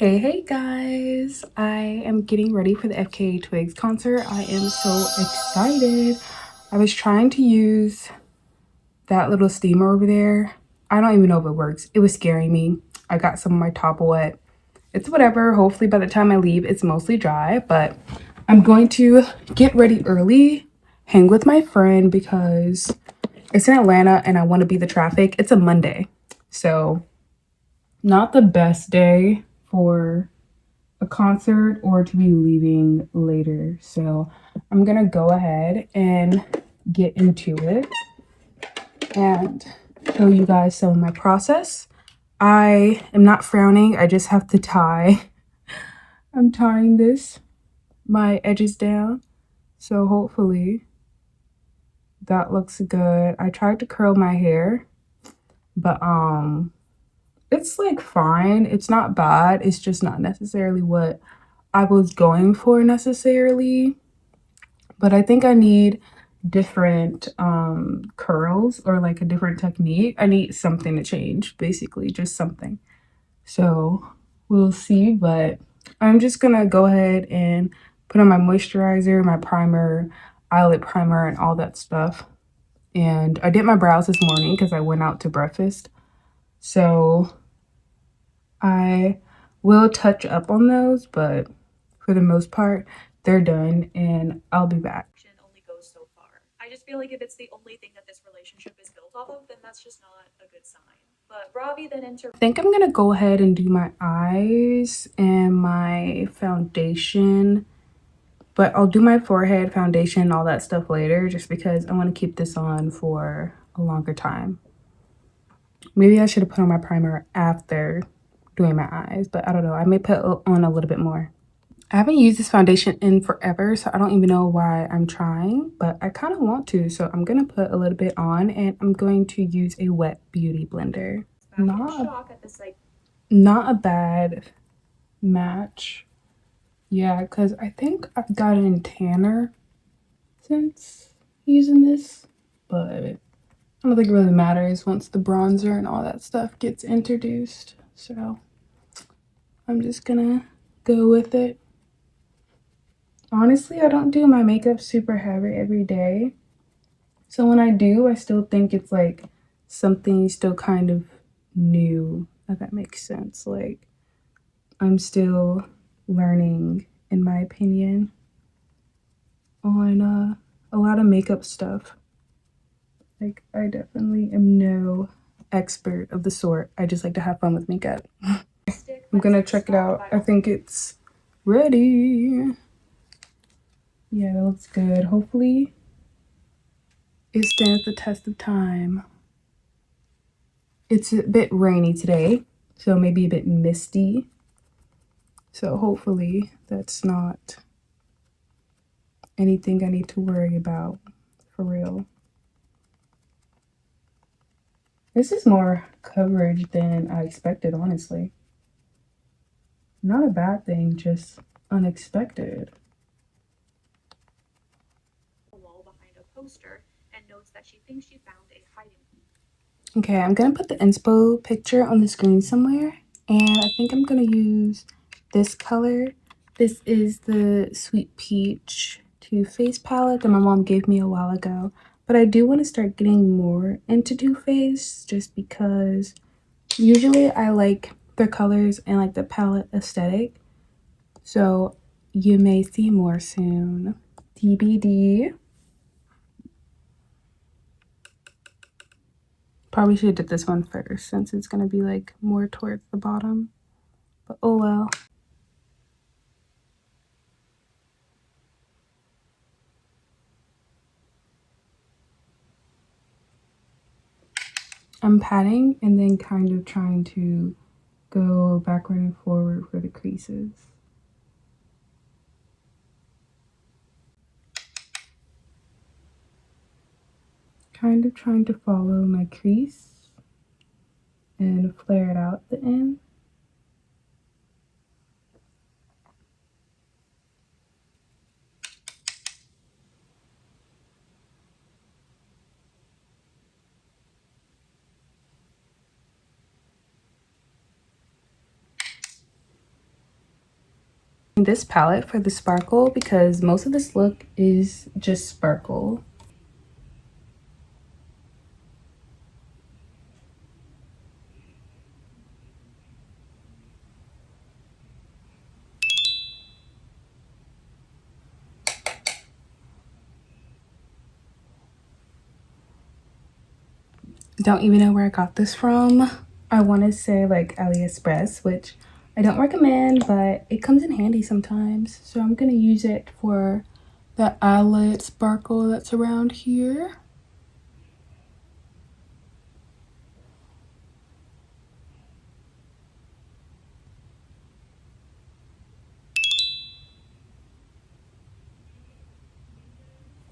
Hey guys, I am getting ready for the FKA Twigs concert. I am so excited. I was trying to use that little steamer over there. I don't even know if it works. It was scaring me. I got some of my top wet. It's whatever. Hopefully by the time I leave, it's mostly dry, but I'm going to get ready early, hang with my friend because it's in Atlanta and I want to beat the traffic. It's a Monday, so not the best day for a concert or to be leaving later. So I'm gonna go ahead and get into it and show you guys some of my process. I am not frowning, I just have to tie. I'm tying my edges down. So hopefully that looks good. I tried to curl my hair, but it's like fine. It's not bad. It's just not necessarily what I was going for necessarily. But I think I need different curls or like a different technique. I need something to change, basically, just something. So we'll see, but I'm just gonna go ahead and put on my moisturizer, my primer, eyelid primer, and all that stuff. And I did my brows this morning because I went out to breakfast. So I will touch up on those, but for the most part, they're done and I'll be back. Only goes so far. I just feel like if it's the only thing that this relationship is built off of, then that's just not a good sign. But Ravi then I think I'm gonna go ahead and do my eyes and my foundation, but I'll do my forehead, foundation, all that stuff later just because I want to keep this on for a longer time. Maybe I should have put on my primer after doing my eyes, but I don't know. I may put on a little bit more. I haven't used this foundation in forever, so I don't even know why I'm trying, but I kind of want to. So I'm going to put a little bit on and I'm going to use a wet beauty blender. Not a bad match. Yeah, because I think I've gotten tanner since using this, but I don't think it really matters once the bronzer and all that stuff gets introduced. So I'm just gonna go with it. Honestly, I don't do my makeup super heavy every day. So when I do, I still think it's like something still kind of new, if that makes sense. Like I'm still learning, in my opinion, on a lot of makeup stuff. Like I definitely am no expert of the sort. I just like to have fun with makeup. I'm gonna check it out. I think it's ready. Yeah, that looks good. Hopefully it stands the test of time. It's a bit rainy today, so maybe a bit misty. So hopefully that's not anything I need to worry about for real. This is more coverage than I expected, honestly. Not a bad thing, just unexpected. wall behind a poster and notes that she thinks she found a hiding. Okay, I'm gonna put the inspo picture on the screen somewhere, and I think I'm gonna use this color. This is the Sweet Peach Too Faced palette that my mom gave me a while ago, but I do want to start getting more into Too Faced just because usually I like their colors and like the palette aesthetic, so you may see more soon. TBD. Probably should have did this one first since it's going to be like more towards the bottom. But oh well. I'm patting and then kind of trying to go backward and forward for the creases. Kind of trying to follow my crease and flare it out at the end. this palette for the sparkle because most of this look is just sparkle. Don't even know where I got this from. I want to say like AliExpress, which I don't recommend, but it comes in handy sometimes. So I'm going to use it for the eyelid sparkle that's around here.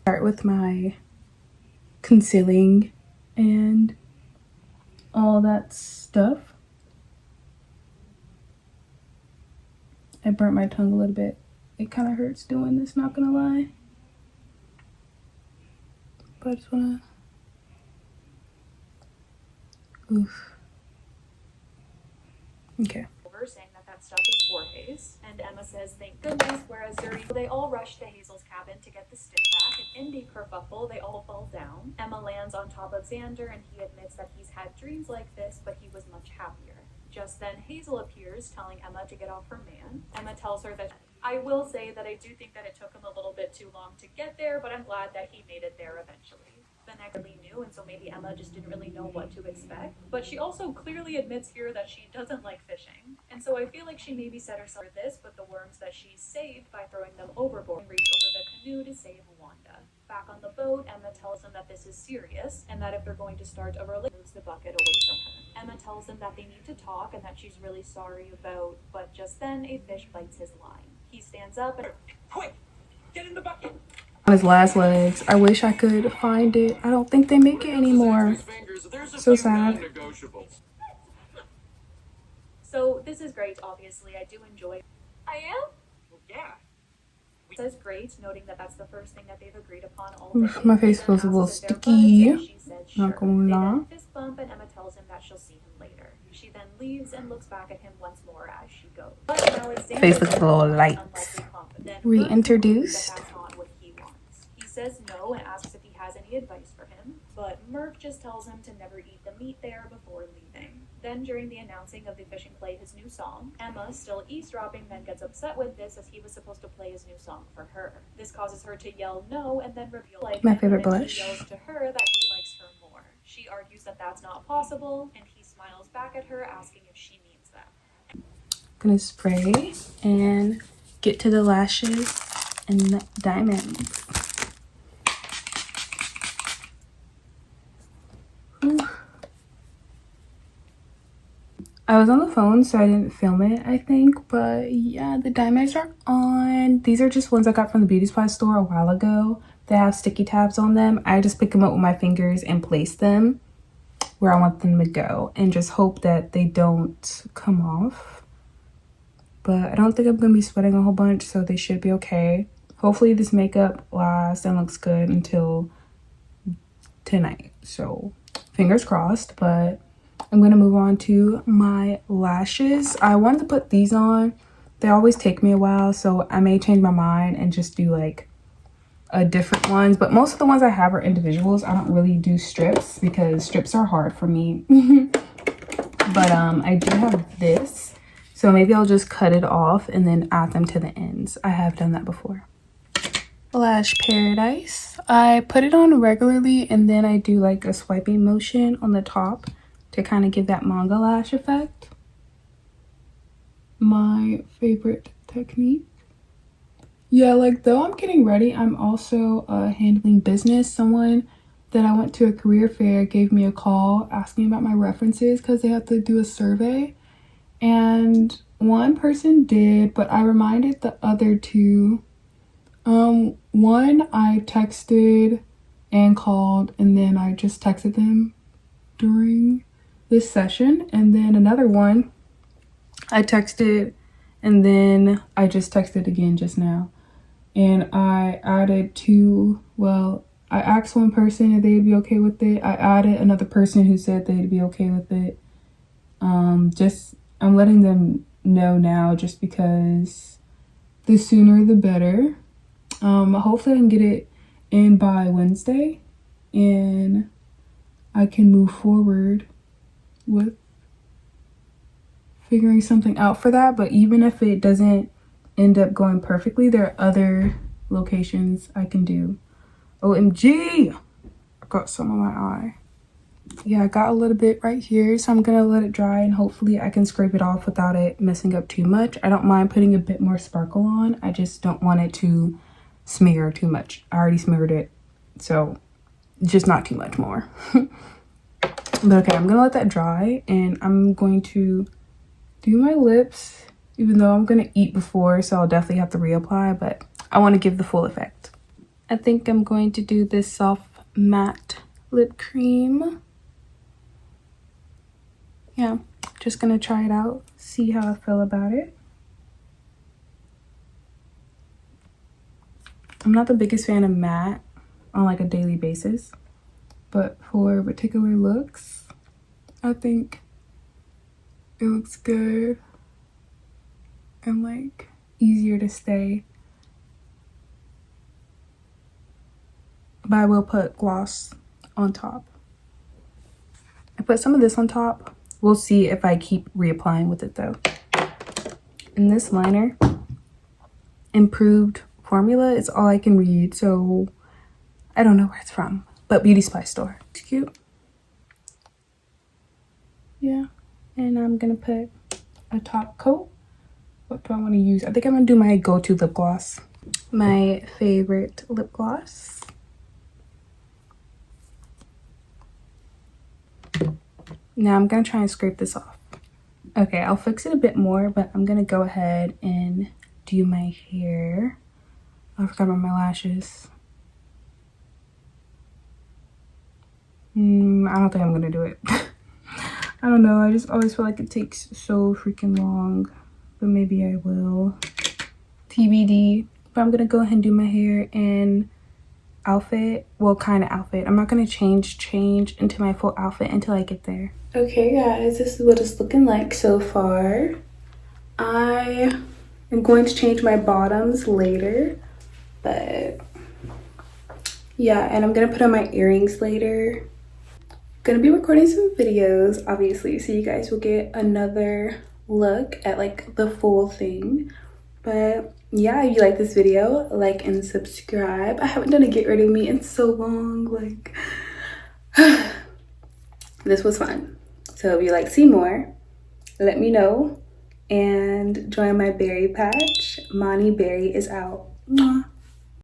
Start with my concealing and all that stuff. I burnt my tongue a little bit. It kind of hurts doing this, not gonna lie. But I just wanna... Oof. Okay. Saying that stuff is Jorge's, and Emma says thank goodness, whereas they all rush to Hazel's cabin to get the stick back, and in the kerfuffle, they all fall down. Emma lands on top of Xander, and he admits that he's had dreams like this, but he was much happier. Just then, Hazel appears, telling Emma to get off her man. Emma tells her that, I will say that I do think that it took him a little bit too long to get there, but I'm glad that he made it there eventually. The next really knew, and so maybe Emma just didn't really know what to expect. But she also clearly admits here that she doesn't like fishing, and so I feel like she maybe set herself for this with the worms that she saved by throwing them overboard and reach over the canoe to save Wanda. Back on the boat, Emma tells them that this is serious, and that if they're going to start a relationship, moves the bucket away from her. Emma tells them that they need to talk and that she's really sorry about, but just then a fish bites his line. He stands up and, quick, get in the bucket! On his last legs. I wish I could find it. I don't think they make it anymore. So sad. So this is great, obviously. I do enjoy. I am? Yeah. Says great, noting that that's the first thing that they've agreed upon all day. My face feels a little sticky. She said, sure. Not gonna lie. They then fist bump, and Emma tells him that she'll see him later. She then leaves and looks back at him once more as she goes. But now it's face looks a little light. Reintroduced. He says no and asks if he has any advice for him, but Murph just tells him to never eat the meat there before leaving. Then during the announcing of the fishing play his new song, Emma, still eavesdropping, then gets upset with this as he was supposed to play his new song for her. This causes her to yell no and then reveal my favorite blush. He yells to her that he likes her more. She argues that that's not possible, and he smiles back at her asking if she means that. Gonna spray and get to the lashes and the diamonds. I was on the phone, so I didn't film it, I think. But yeah, the diamonds are on. These are just ones I got from the beauty supply store a while ago. They have sticky tabs on them. I just pick them up with my fingers and place them where I want them to go. And just hope that they don't come off. But I don't think I'm going to be sweating a whole bunch, so they should be okay. Hopefully this makeup lasts and looks good until tonight. So fingers crossed, but I'm going to move on to my lashes. I wanted to put these on. They always take me a while, so I may change my mind and just do like a different ones. But most of the ones I have are individuals. I don't really do strips because strips are hard for me. But I do have this. So maybe I'll just cut it off and then add them to the ends. I have done that before. Lash Paradise. I put it on regularly and then I do like a swiping motion on the top to kind of give that manga lash effect. My favorite technique. Yeah, like though I'm getting ready, I'm also handling business. Someone that I went to a career fair gave me a call asking about my references because they have to do a survey. And one person did, but I reminded the other two. One I texted and called, and then I just texted them during this session. And then another one I texted and then I just texted again just now. And I added two, well, I asked one person if they'd be okay with it. I added another person who said they'd be okay with it. I'm letting them know now just because the sooner the better. Hopefully I can get it in by Wednesday and I can move forward with figuring something out for that. But even if it doesn't end up going perfectly, there are other locations I can do. OMG! I got some on my eye. Yeah, I got a little bit right here, so I'm gonna let it dry and hopefully I can scrape it off without it messing up too much. I don't mind putting a bit more sparkle on. I just don't want it to smear too much. I already smeared it, so just not too much more. But okay, I'm gonna let that dry and I'm going to do my lips, even though I'm gonna eat before, so I'll definitely have to reapply, but I want to give the full effect. I think I'm going to do this soft matte lip cream. Yeah, just gonna try it out, see how I feel about it. I'm not the biggest fan of matte on like a daily basis, but for particular looks, I think it looks good and like easier to stay. But I will put gloss on top. I put some of this on top. We'll see if I keep reapplying with it though. And this liner, improved formula, is all I can read, so I don't know where it's from, but Beauty Supply store. It's cute. Yeah, and I'm gonna put a top coat. What do I want to use? I think I'm gonna do my go-to lip gloss. My favorite lip gloss. Now I'm gonna try and scrape this off. Okay, I'll fix it a bit more, but I'm gonna go ahead and do my hair. I forgot about my lashes. I don't think I'm gonna do it. I don't know, I just always feel like it takes so freaking long, but maybe I will. TBD. But I'm gonna go ahead and do my hair and outfit. Well, kind of outfit. I'm not gonna change into my full outfit until I get there. Okay guys, this is what it's looking like so far. I am going to change my bottoms later, but yeah, and I'm gonna put on my earrings later. Gonna be recording some videos, obviously, so you guys will get another look at like the full thing. But yeah, if you like this video, like and subscribe. I haven't done a get ready with me in so long, like this was fun. So if you like to see more, let me know and join my berry patch. Monty Berry is out. Mwah.